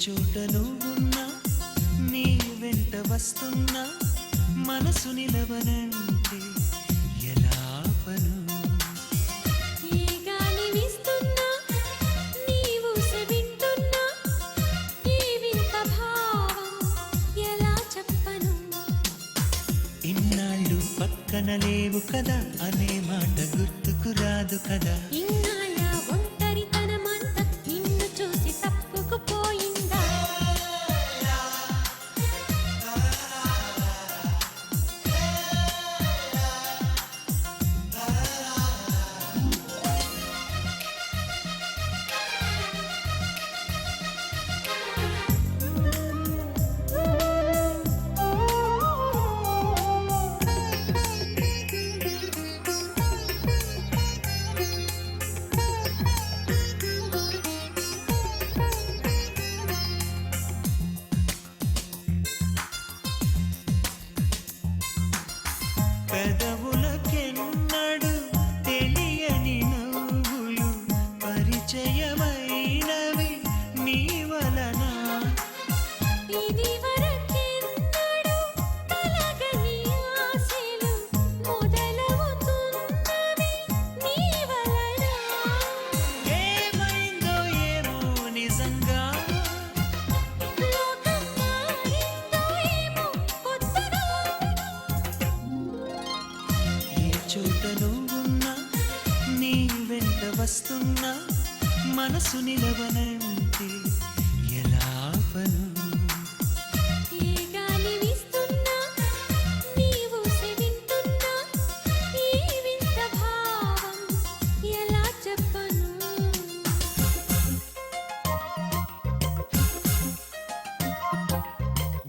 చోట నువ్వున్నా నీ వెంట వస్తున్నా మనసు నిలవనంటే ఎలా ఆపను ఈ గాలి వీస్తున్నా నీవు వింటున్నా ఈ వింత భావం ఎలా చెప్పను ఇన్నాళ్ళు పక్కన లేవు కదా అనే మాట గుర్తుకు రాదు కదా ఇన్నాళ్ళ ఒంటరితనమంతా నిన్ను చూసి తప్పుకుపోయిందా పెదవులకెన్నడు తెలియని నవ్వులు పరిచయమైనవి నీ వలన ఇది వరకెన్నడూ కలగని ఆశలు మొదలవుతున్నవి నీ వలన ఏమైందో ఏమో నిజంగా లోకం మారిందో ఏమో కొత్తగా ఏ చోట నువ్వున్నా నీ వెంట వస్తున్నా మనసు నిలవనంటే ఎలా ఆపను ఈ గాలి వీస్తున్నా నీవు వింటున్నా ఈ వింత భావం ఎలా చెప్పను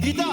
గీతా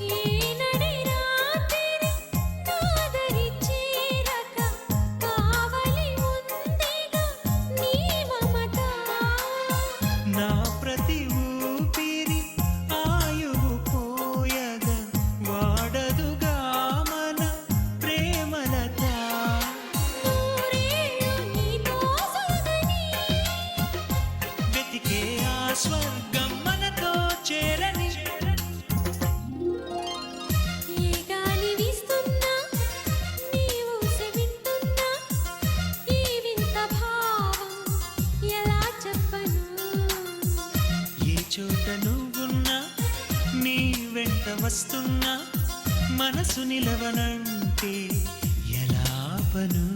ఈనడి రాత్రి కాదరి చీరక కావలి ఉందిగా నీ మమత నా ప్రతి ఊపిరి ఆయువు పోయగా వాడదుగా మన ప్రేమలత నూరేళ్ళు నీతో సాగని వెతికే ఆ స్వర్గం మనతో చేరని ఈ గాలి వీస్తున్నా నీవు వింటున్నా ఈ వింత భావం ఎలా చెప్పను ఏ చోట నువ్వున్నా నీ వెంట వస్తున్నా మనసు నిలవనంటే ఎలా ఆపను